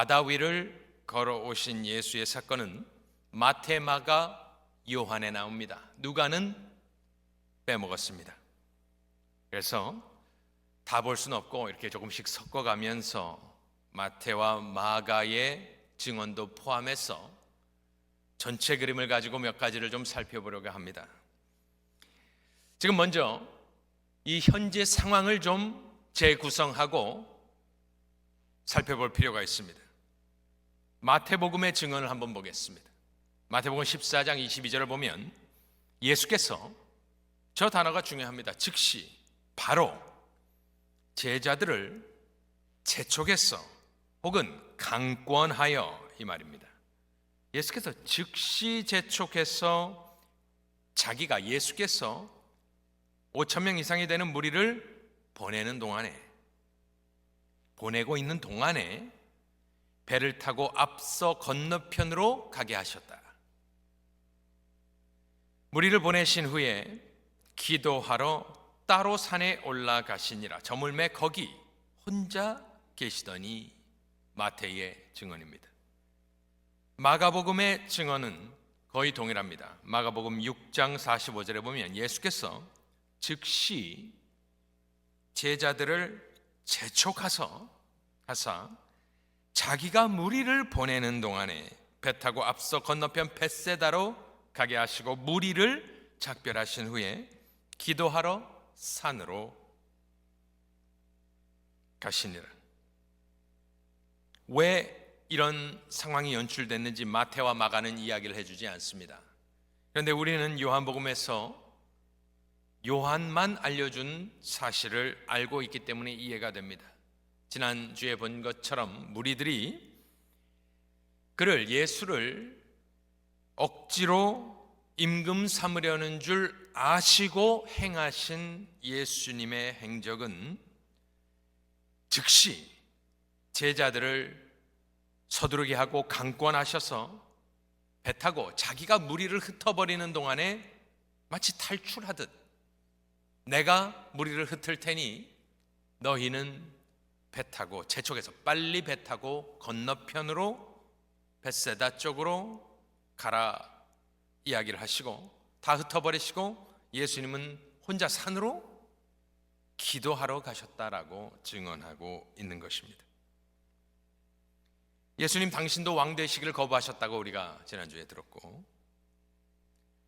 바다 위를 걸어오신 예수의 사건은 마태, 마가, 요한에 나옵니다. 누가는 빼먹었습니다. 그래서 다 볼 수는 없고 이렇게 조금씩 섞어가면서 마태와 마가의 증언도 포함해서 전체 그림을 가지고 몇 가지를 좀 살펴보려고 합니다. 지금 먼저 이 현재 상황을 좀 재구성하고 살펴볼 필요가 있습니다. 마태복음의 증언을 한번 보겠습니다. 마태복음 14장 22절을 보면 예수께서, 저 단어가 중요합니다, 즉시, 바로 제자들을 재촉했어, 혹은 강권하여, 이 말입니다. 예수께서 즉시 재촉해서 자기가, 예수께서 5,000명 이상이 되는 무리를 보내고 있는 동안에 배를 타고 앞서 건너편으로 가게 하셨다. 무리를 보내신 후에 기도하러 따로 산에 올라가시니라. 저물매 거기 혼자 계시더니, 마태의 증언입니다. 마가복음의 증언은 거의 동일합니다. 마가복음 6장 45절에 보면 예수께서 즉시 제자들을 재촉하사 자기가 무리를 보내는 동안에 배 타고 앞서 건너편 벳세다로 가게 하시고 무리를 작별하신 후에 기도하러 산으로 가시니라. 왜 이런 상황이 연출됐는지 마태와 마가는 이야기를 해주지 않습니다. 그런데 우리는 요한복음에서 요한만 알려준 사실을 알고 있기 때문에 이해가 됩니다. 지난주에 본 것처럼 무리들이 예수를 억지로 임금 삼으려는 줄 아시고 행하신 예수님의 행적은 즉시 제자들을 서두르게 하고 강권하셔서 배 타고 자기가 무리를 흩어버리는 동안에 마치 탈출하듯, 내가 무리를 흩을 테니 너희는 배 타고, 재촉해서 빨리 배 타고 건너편으로 벳세다 쪽으로 가라 이야기를 하시고 다 흩어버리시고 예수님은 혼자 산으로 기도하러 가셨다라고 증언하고 있는 것입니다. 예수님 당신도 왕 되시기를 거부하셨다고 우리가 지난주에 들었고,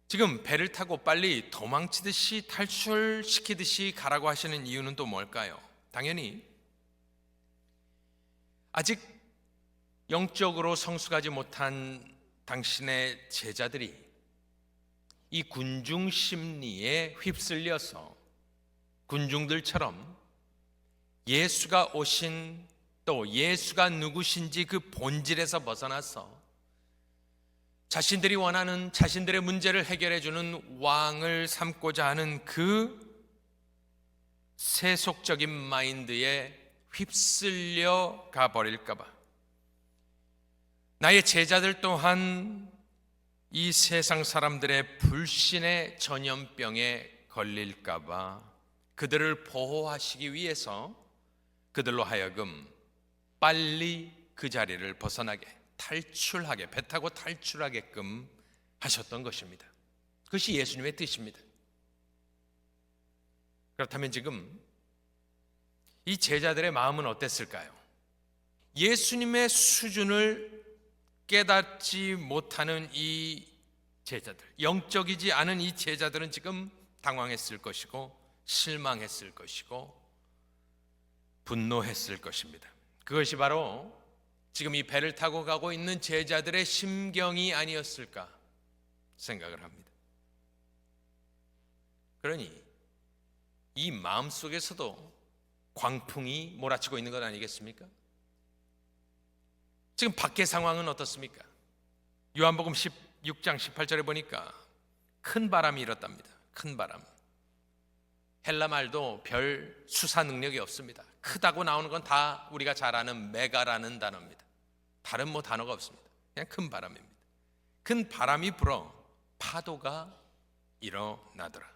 지금 배를 타고 빨리 도망치듯이 탈출시키듯이 가라고 하시는 이유는 또 뭘까요? 당연히 아직 영적으로 성숙하지 못한 당신의 제자들이 이 군중 심리에 휩쓸려서 군중들처럼 예수가 오신, 또 예수가 누구신지 그 본질에서 벗어나서 자신들이 원하는, 자신들의 문제를 해결해 주는 왕을 삼고자 하는 그 세속적인 마인드에 휩쓸려 가버릴까 봐, 나의 제자들 또한 이 세상 사람들의 불신의 전염병에 걸릴까 봐 그들을 보호하시기 위해서 그들로 하여금 빨리 그 자리를 벗어나게, 탈출하게, 배 타고 탈출하게끔 하셨던 것입니다. 그것이 예수님의 뜻입니다. 그렇다면 지금 이 제자들의 마음은 어땠을까요? 예수님의 수준을 깨닫지 못하는 이 제자들, 영적이지 않은 이 제자들은 지금 당황했을 것이고 실망했을 것이고 분노했을 것입니다. 그것이 바로 지금 이 배를 타고 가고 있는 제자들의 심경이 아니었을까 생각을 합니다. 그러니 이 마음속에서도 광풍이 몰아치고 있는 것 아니겠습니까? 지금 밖의 상황은 어떻습니까? 요한복음 16장 18절에 보니까 큰 바람이 일었답니다. 큰 바람. 헬라 말도 별 수사 능력이 없습니다. 크다고 나오는 건 다 우리가 잘 아는 메가라는 단어입니다. 다른 뭐 단어가 없습니다. 그냥 큰 바람입니다. 큰 바람이 불어 파도가 일어나더라.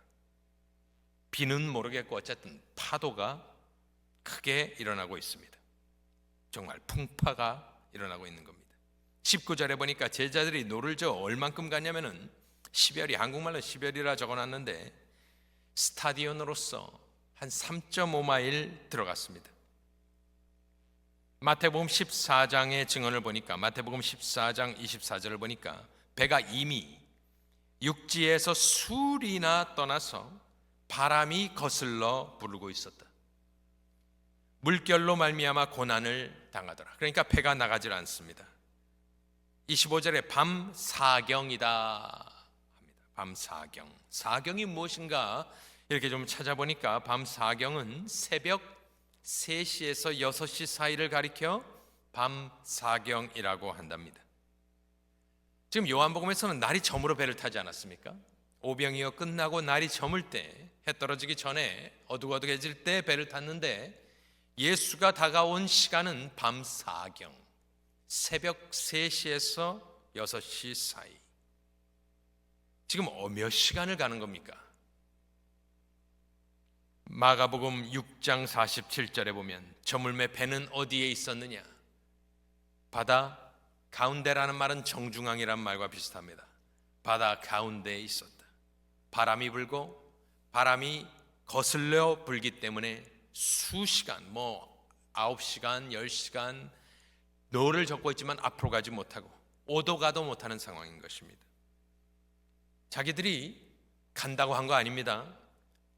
비는 모르겠고 어쨌든 파도가 크게 일어나고 있습니다. 정말 풍파가 일어나고 있는 겁니다. 19절에 보니까 제자들이 노를 저 얼만큼 갔냐면은 10열이, 한국말로 10열이라 적어놨는데 스타디온으로서 한 3.5마일 들어갔습니다. 마태복음 14장의 증언을 보니까, 마태복음 14장 24절을 보니까 배가 이미 육지에서 수리나 떠나서 바람이 거슬러 부르고 있었다. 물결로 말미암아 고난을 당하더라. 그러니까 배가 나가질 않습니다. 25절에 밤 사경이다 합니다. 밤 사경. 사경이 무엇인가 이렇게 좀 찾아보니까 밤 사경은 새벽 3시에서 6시 사이를 가리켜 밤 사경이라고 한답니다. 지금 요한복음에서는 날이 저물어 배를 타지 않았습니까? 오병이어 끝나고 날이 저물 때, 해 떨어지기 전에 어둑어둑해질 때 배를 탔는데, 예수가 다가온 시간은 밤 사경, 새벽 3시에서 6시 사이. 지금 몇 시간을 가는 겁니까? 마가복음 6장 47절에 보면 저물매 배는 어디에 있었느냐? 바다 가운데라는 말은 정중앙이란 말과 비슷합니다. 바다 가운데에 있었다. 바람이 불고 바람이 거슬려 불기 때문에 수시간, 9시간, 10시간 노를 젓고 있지만 앞으로 가지 못하고 오도 가도 못하는 상황인 것입니다. 자기들이 간다고 한 거 아닙니다.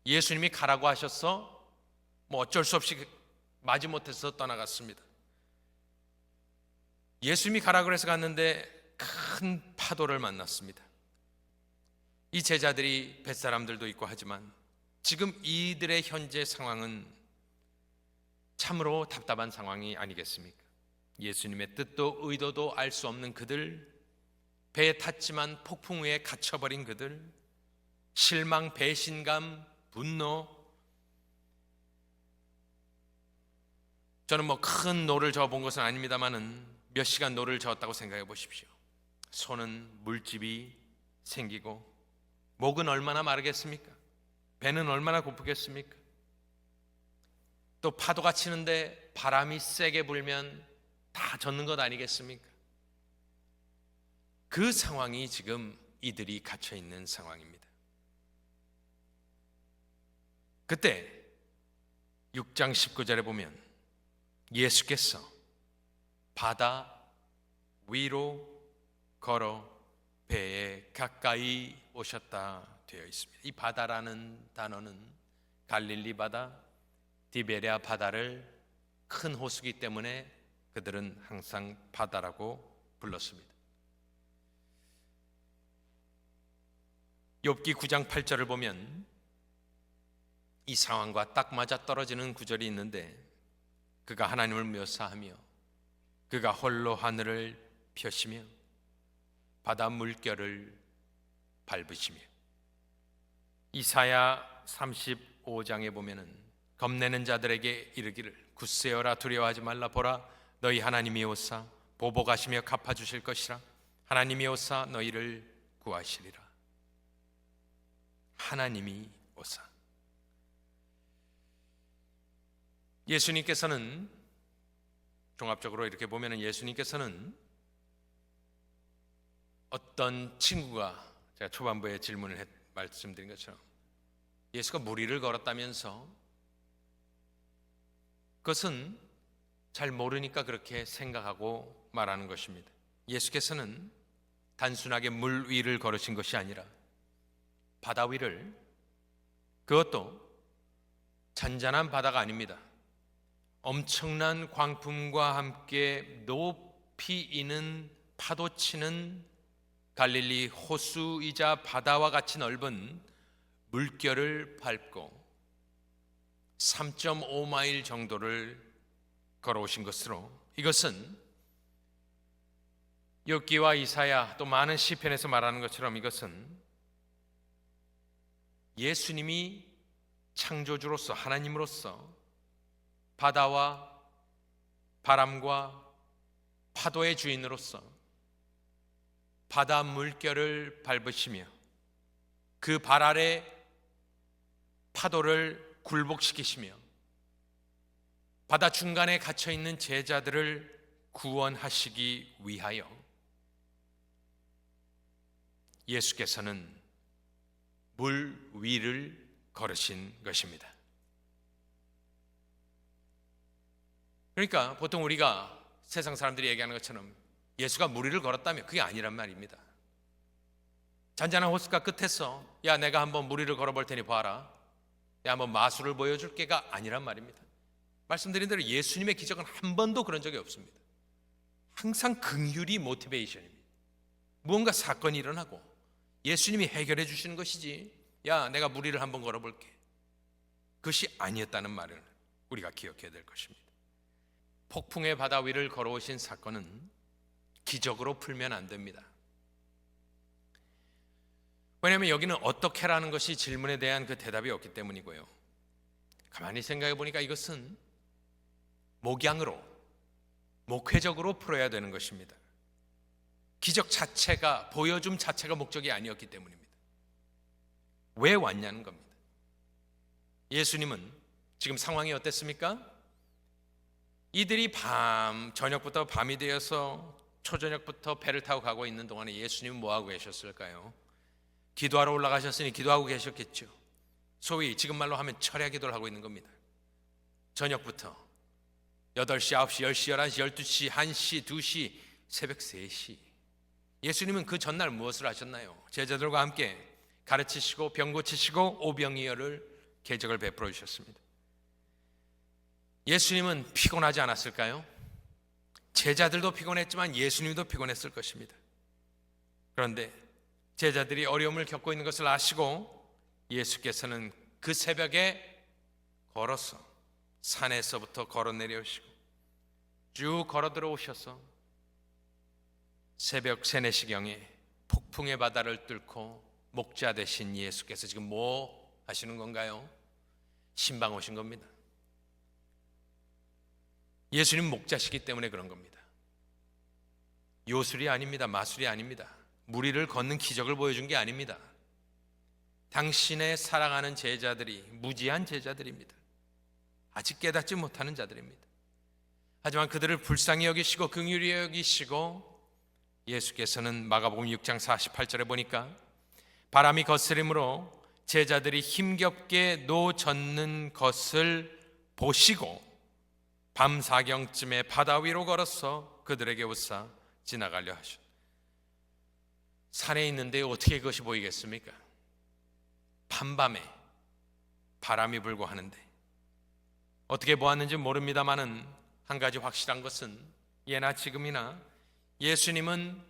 예수님이 가라고 하셔서 어쩔 수 없이 마지못해서 떠나갔습니다. 예수님이 가라 그래서 갔는데 큰 파도를 만났습니다. 이 제자들이 뱃사람들도 있고 하지만 지금 이들의 현재 상황은 참으로 답답한 상황이 아니겠습니까? 예수님의 뜻도 의도도 알 수 없는 그들, 배에 탔지만 폭풍 위에 갇혀버린 그들, 실망, 배신감, 분노. 저는 큰 노를 저어본 것은 아닙니다만은 몇 시간 노를 저었다고 생각해 보십시오. 손은 물집이 생기고 목은 얼마나 마르겠습니까? 배는 얼마나 고프겠습니까? 또 파도가 치는데 바람이 세게 불면 다 젖는 것 아니겠습니까? 그 상황이 지금 이들이 갇혀 있는 상황입니다. 그때 6장 19절에 보면 예수께서 바다 위로 걸어 배에 가까이 오셨다 되어 있습니다. 이 바다라는 단어는 갈릴리 바다, 디베랴 바다를 큰 호수기 때문에 그들은 항상 바다라고 불렀습니다. 욥기 9장 8절을 보면 이 상황과 딱 맞아 떨어지는 구절이 있는데, 그가 하나님을 묘사하며 그가 홀로 하늘을 펴시며 바다 물결을 밟으시며, 이사야 35장에 보면은 겁내는 자들에게 이르기를 굳세어라 두려워하지 말라. 보라 너희 하나님이 오사 보복하시며 갚아주실 것이라. 하나님이 오사 너희를 구하시리라. 하나님이 오사. 예수님께서는 종합적으로 이렇게 보면은 예수님께서는 어떤 친구가, 제가 초반부에 말씀드린 것처럼 예수가 무리를 걸었다면서, 그것은 잘 모르니까 그렇게 생각하고 말하는 것입니다. 예수께서는 단순하게 물 위를 걸으신 것이 아니라 바다 위를, 그것도 잔잔한 바다가 아닙니다. 엄청난 광풍과 함께 높이 이는 파도치는 갈릴리 호수이자 바다와 같이 넓은 물결을 밟고 3.5마일 정도를 걸어오신 것으로, 이것은 욥기와 이사야 또 많은 시편에서 말하는 것처럼 이것은 예수님이 창조주로서, 하나님으로서 바다와 바람과 파도의 주인으로서 바다 물결을 밟으시며 그 발 아래 파도를 굴복시키시며 바다 중간에 갇혀있는 제자들을 구원하시기 위하여 예수께서는 물 위를 걸으신 것입니다. 그러니까 보통 우리가 세상 사람들이 얘기하는 것처럼 예수가 물 위를 걸었다면 그게 아니란 말입니다. 잔잔한 호숫가 끝에서 야 내가 한번 물 위를 걸어볼 테니 봐라, 야 한번 마술을 보여줄게가 아니란 말입니다. 말씀드린 대로 예수님의 기적은 한 번도 그런 적이 없습니다. 항상 긍휼이 모티베이션입니다. 무언가 사건이 일어나고 예수님이 해결해 주시는 것이지 야 내가 물 위를 한번 걸어볼게, 그것이 아니었다는 말을 우리가 기억해야 될 것입니다. 폭풍의 바다 위를 걸어오신 사건은 기적으로 풀면 안 됩니다. 왜냐하면 여기는 어떻게라는 것이 질문에 대한 그 대답이 없기 때문이고요. 가만히 생각해 보니까 이것은 목양으로, 목회적으로 풀어야 되는 것입니다. 기적 자체가, 보여줌 자체가 목적이 아니었기 때문입니다. 왜 왔냐는 겁니다. 예수님은 지금 상황이 어땠습니까? 이들이 저녁부터 밤이 되어서 초저녁부터 배를 타고 가고 있는 동안에 예수님은 뭐하고 계셨을까요? 기도하러 올라가셨으니 기도하고 계셨겠죠. 소위 지금 말로 하면 철야 기도를 하고 있는 겁니다. 저녁부터 8시, 9시, 10시, 11시, 12시, 1시, 2시, 새벽 3시. 예수님은 그 전날 무엇을 하셨나요? 제자들과 함께 가르치시고 병 고치시고 오병이어를 궤적을 베풀어 주셨습니다. 예수님은 피곤하지 않았을까요? 제자들도 피곤했지만 예수님도 피곤했을 것입니다. 그런데 제자들이 어려움을 겪고 있는 것을 아시고 예수께서는 그 새벽에 걸어서 산에서부터 걸어 내려오시고 쭉 걸어 들어오셔서 새벽 3, 4시경에 폭풍의 바다를 뚫고 목자 되신 예수께서 지금 뭐 하시는 건가요? 신방 오신 겁니다. 예수님 목자시기 때문에 그런 겁니다. 요술이 아닙니다. 마술이 아닙니다. 물 위를 걷는 기적을 보여준 게 아닙니다. 당신의 사랑하는 제자들이 무지한 제자들입니다. 아직 깨닫지 못하는 자들입니다. 하지만 그들을 불쌍히 여기시고 긍휼히 여기시고 예수께서는 마가복음 6장 48절에 보니까 바람이 거스림으로 제자들이 힘겹게 노젓는 것을 보시고 밤 4경쯤에 바다 위로 걸어서 그들에게 웃사 지나가려 하셨다. 산에 있는데 어떻게 그것이 보이겠습니까? 밤밤에 바람이 불고 하는데 어떻게 보았는지 모릅니다마는 한 가지 확실한 것은 예나 지금이나 예수님은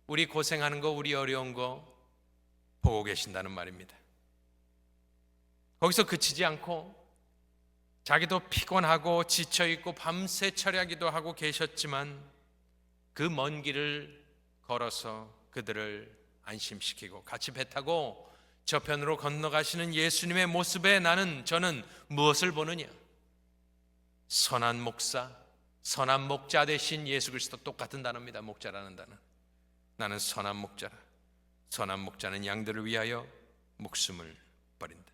우리 고생하는 거, 우리 어려운 거 보고 계신다는 말입니다. 거기서 그치지 않고 자기도 피곤하고 지쳐있고 밤새 철야기도 하고 계셨지만 그 먼 길을 걸어서 그들을 안심시키고 같이 배 타고 저편으로 건너가시는 예수님의 모습에 저는 무엇을 보느냐? 선한 목사, 선한 목자 되신 예수 그리스도, 똑같은 단어입니다. 목자라는 단어. 나는 선한 목자라. 선한 목자는 양들을 위하여 목숨을 버린다.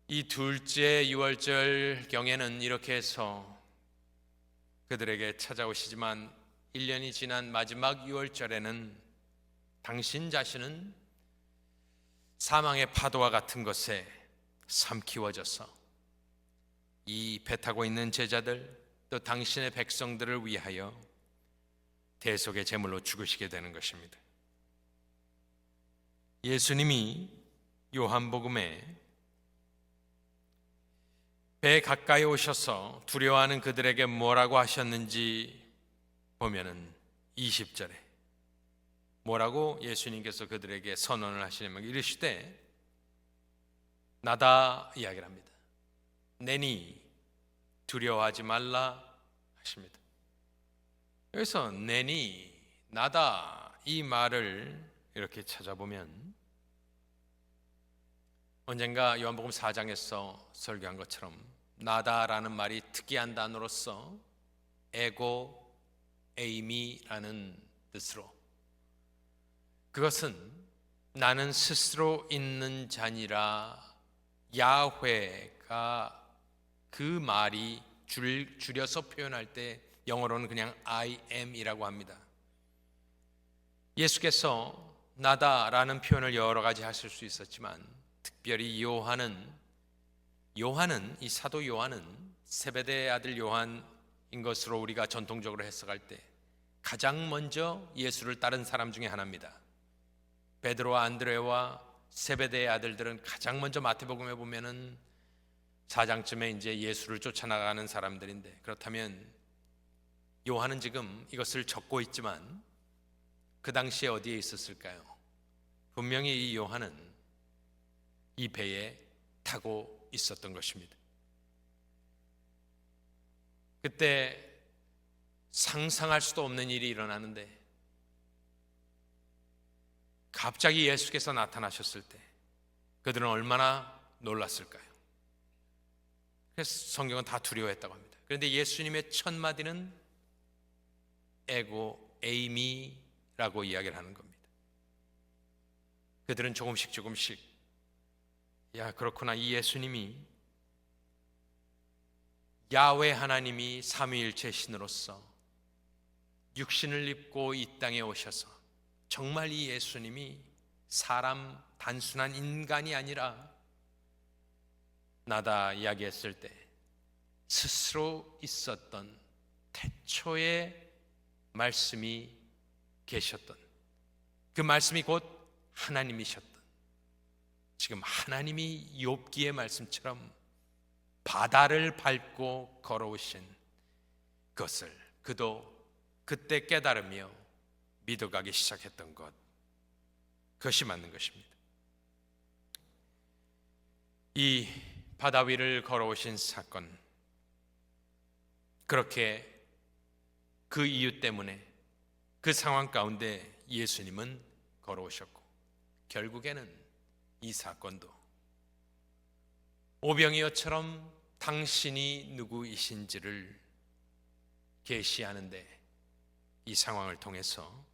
이 둘째 유월절 경에는 이렇게 해서 그들에게 찾아오시지만 1년이 지난 마지막 유월절에는 당신 자신은 사망의 파도와 같은 것에 삼키워져서 이 배 타고 있는 제자들 또 당신의 백성들을 위하여 대속의 제물로 죽으시게 되는 것입니다. 예수님이 요한복음에 배 가까이 오셔서 두려워하는 그들에게 뭐라고 하셨는지 보면은 20절에 뭐라고 예수님께서 그들에게 선언을 하시냐면 이르시되 나다 이야기를 합니다. 내니 두려워하지 말라 하십니다. 여기서 내니 나다 이 말을 이렇게 찾아보면 언젠가 요한복음 4장에서 설교한 것처럼 나다라는 말이 특이한 단어로서 에고 에이미라는 뜻으로 그것은 나는 스스로 있는 자니라 야훼가 그 말이 줄여서 표현할 때 영어로는 그냥 I am이라고 합니다. 예수께서 나다라는 표현을 여러 가지 하실 수 있었지만 특별히 이 사도 요한은 세베대의 아들 요한인 것으로 우리가 전통적으로 해석할 때 가장 먼저 예수를 따른 사람 중에 하나입니다. 베드로와 안드레와 세베대의 아들들은 가장 먼저 마태복음에 보면은 4장쯤에 이제 예수를 쫓아나가는 사람들인데, 그렇다면 요한은 지금 이것을 적고 있지만 그 당시에 어디에 있었을까요? 분명히 이 요한은 이 배에 타고 있었던 것입니다. 그때 상상할 수도 없는 일이 일어나는데 갑자기 예수께서 나타나셨을 때 그들은 얼마나 놀랐을까요? 그래서 성경은 다 두려워했다고 합니다. 그런데 예수님의 첫 마디는 에고 에이미라고 이야기를 하는 겁니다. 그들은 조금씩 야, 그렇구나, 이 예수님이 야훼 하나님이 삼위일체 신으로서 육신을 입고 이 땅에 오셔서 정말 이 예수님이 사람, 단순한 인간이 아니라 나다 이야기했을 때 스스로 있었던 태초의 말씀이 계셨던, 그 말씀이 곧 하나님이셨던, 지금 하나님이 욥기의 말씀처럼 바다를 밟고 걸어오신 것을 그도 그때 깨달으며 믿어가기 시작했던 것, 그것이 맞는 것입니다. 이 바다 위를 걸어오신 사건, 그렇게 그 이유 때문에 그 상황 가운데 예수님은 걸어오셨고, 결국에는 이 사건도 오병이어처럼 당신이 누구이신지를 계시하는데 이 상황을 통해서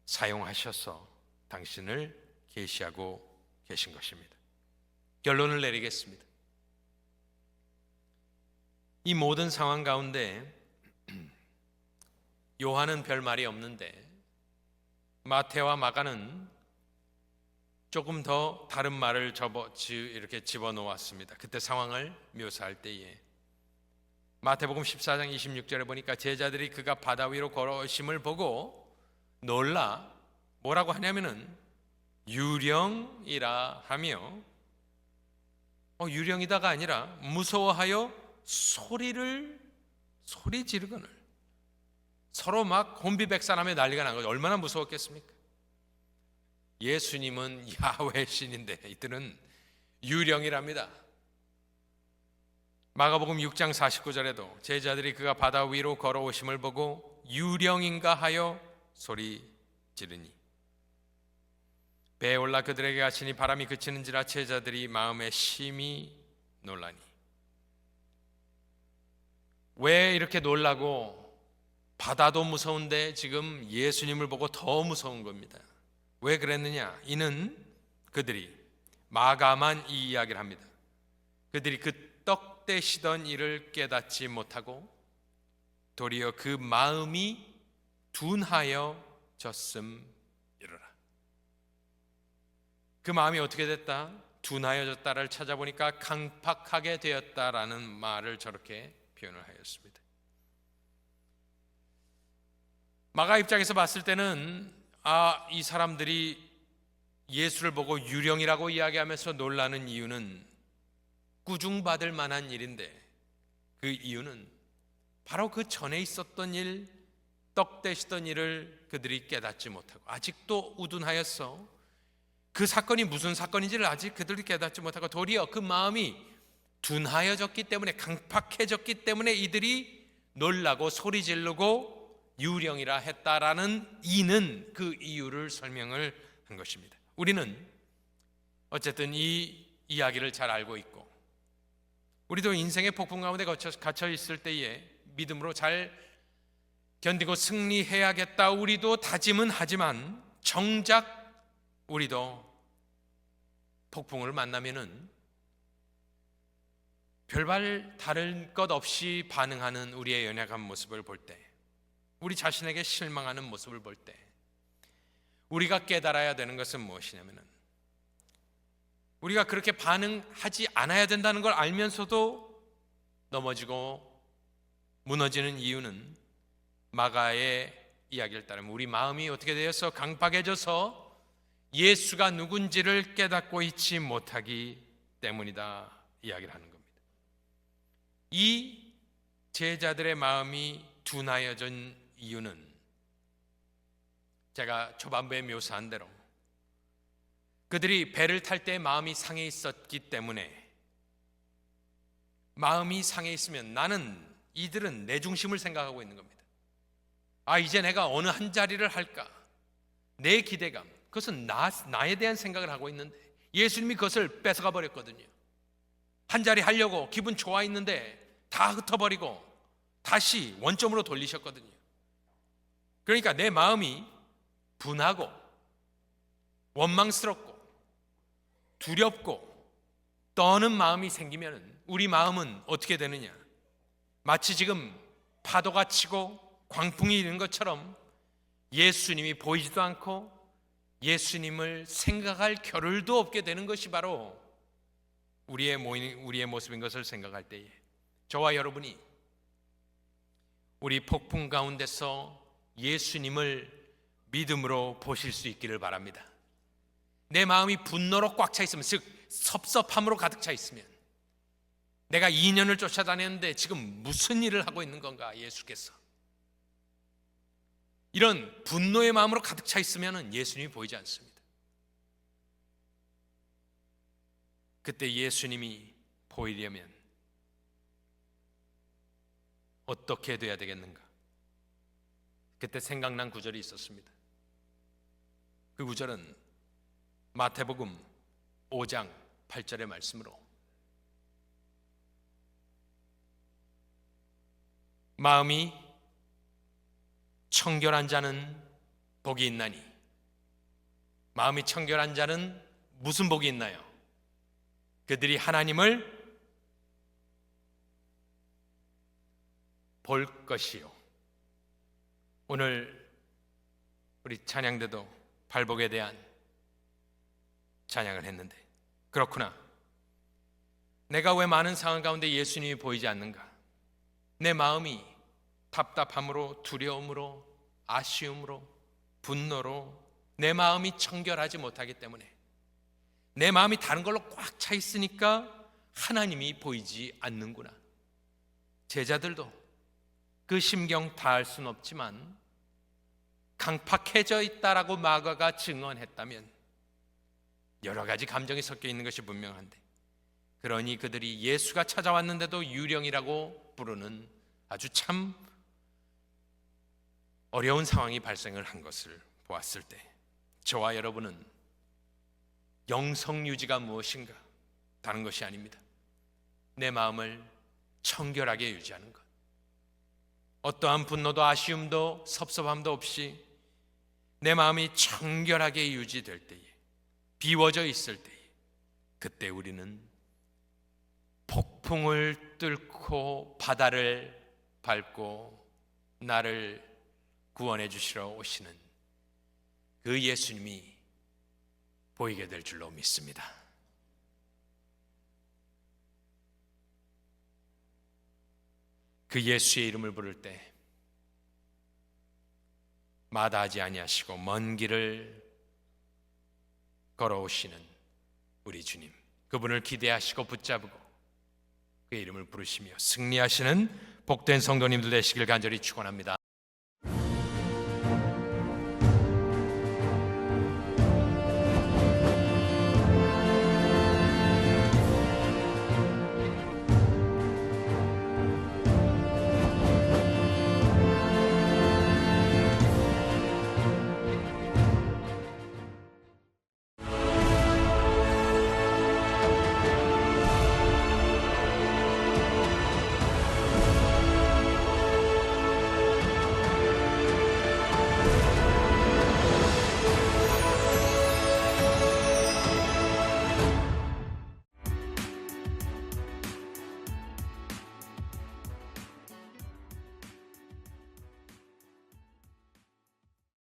사용하셔서 당신을 계시하고 계신 것입니다. 결론을 내리겠습니다. 이 모든 상황 가운데 요한은 별 말이 없는데 마태와 마가는 조금 더 다른 말을 이렇게 집어넣었습니다. 그때 상황을 묘사할 때에 마태복음 14장 26절에 보니까 제자들이 그가 바다 위로 걸어오심을 보고 놀라 뭐라고 하냐면은 유령이라 하며, 유령이다가 아니라 무서워하여 소리 지르거늘, 서로 막 혼비백산하며 난리가 난 거죠. 얼마나 무서웠겠습니까? 예수님은 야훼 신인데 이들은 유령이랍니다. 마가복음 6장 49절에도 제자들이 그가 바다 위로 걸어오심을 보고 유령인가 하여 소리 지르니 배에 올라 그들에게 가시니 바람이 그치는지라 제자들이 마음에 심히 놀라니. 왜 이렇게 놀라고, 바다도 무서운데 지금 예수님을 보고 더 무서운 겁니다. 왜 그랬느냐? 이는 그들이, 마가만 이 이야기를 합니다. 그들이 그 떡 떼시던 일을 깨닫지 못하고 도리어 그 마음이 둔하여졌음이로라. 그 마음이 어떻게 됐다? 둔하여졌다를 찾아보니까 강팍하게 되었다라는 말을 저렇게 표현을 하였습니다. 마가 입장에서 봤을 때는 이 사람들이 예수를 보고 유령이라고 이야기하면서 놀라는 이유는 꾸중받을 만한 일인데, 그 이유는 바로 그 전에 있었던 일, 떡 떼시던 일을 그들이 깨닫지 못하고 아직도 우둔하였어. 그 사건이 무슨 사건인지를 아직 그들이 깨닫지 못하고 도리어 그 마음이 둔하여졌기 때문에, 강팍해졌기 때문에 이들이 놀라고 소리 지르고 유령이라 했다라는 이는, 그 이유를 설명을 한 것입니다. 우리는 어쨌든 이 이야기를 잘 알고 있고, 우리도 인생의 폭풍 가운데 갇혀 있을 때에 믿음으로 잘 견디고 승리해야겠다 우리도 다짐은 하지만, 정작 우리도 폭풍을 만나면은 별발 다른 것 없이 반응하는 우리의 연약한 모습을 볼 때, 우리 자신에게 실망하는 모습을 볼 때, 우리가 깨달아야 되는 것은 무엇이냐면은, 우리가 그렇게 반응하지 않아야 된다는 걸 알면서도 넘어지고 무너지는 이유는 마가의 이야기를 따르면 우리 마음이 어떻게 되어서 강팍해져서 예수가 누군지를 깨닫고 있지 못하기 때문이다 이야기를 하는 겁니다. 이 제자들의 마음이 둔하여진 이유는 제가 초반부에 묘사한 대로 그들이 배를 탈 때 마음이 상해 있었기 때문에, 마음이 상해 있으면 이들은 내 중심을 생각하고 있는 겁니다. 이제 내가 어느 한 자리를 할까? 내 기대감, 그것은 나에 대한 생각을 하고 있는데 예수님이 그것을 뺏어가 버렸거든요. 한 자리 하려고 기분 좋아 있는데 다 흩어버리고 다시 원점으로 돌리셨거든요. 그러니까 내 마음이 분하고 원망스럽고 두렵고 떠는 마음이 생기면 우리 마음은 어떻게 되느냐? 마치 지금 파도가 치고 광풍이 이는 것처럼 예수님이 보이지도 않고 예수님을 생각할 겨를도 없게 되는 것이 바로 우리의 모습인 것을 생각할 때에, 저와 여러분이 우리 폭풍 가운데서 예수님을 믿음으로 보실 수 있기를 바랍니다. 내 마음이 분노로 꽉 차 있으면, 즉 섭섭함으로 가득 차 있으면, 내가 2년을 쫓아다녔는데 지금 무슨 일을 하고 있는 건가 예수께서, 이런 분노의 마음으로 가득 차 있으면 예수님이 보이지 않습니다. 그때 예수님이 보이려면 어떻게 돼야 되겠는가? 그때 생각난 구절이 있었습니다. 그 구절은 마태복음 5장 8절의 말씀으로, 마음이 청결한 자는 복이 있나니, 마음이 청결한 자는 무슨 복이 있나요? 그들이 하나님을 볼 것이요. 오늘 우리 찬양대도 발복에 대한 찬양을 했는데, 그렇구나, 내가 왜 많은 상황 가운데 예수님이 보이지 않는가? 내 마음이 답답함으로, 두려움으로, 아쉬움으로, 분노로 내 마음이 청결하지 못하기 때문에, 내 마음이 다른 걸로 꽉 차 있으니까 하나님이 보이지 않는구나. 제자들도 그 심경 다 알 수는 없지만 강팍해져 있다라고 마가가 증언했다면 여러 가지 감정이 섞여 있는 것이 분명한데, 그러니 그들이 예수가 찾아왔는데도 유령이라고 부르는 아주 참 어려운 상황이 발생을 한 것을 보았을 때, 저와 여러분은 영성 유지가 무엇인가? 다른 것이 아닙니다. 내 마음을 청결하게 유지하는 것, 어떠한 분노도 아쉬움도 섭섭함도 없이 내 마음이 청결하게 유지될 때에, 비워져 있을 때에, 그때 우리는 폭풍을 뚫고 바다를 밟고 나를 구원해 주시러 오시는 그 예수님이 보이게 될 줄로 믿습니다. 그 예수의 이름을 부를 때 마다하지 아니하시고 먼 길을 걸어오시는 우리 주님, 그분을 기대하시고 붙잡고 그의 이름을 부르시며 승리하시는 복된 성도님들 되시길 간절히 축원합니다.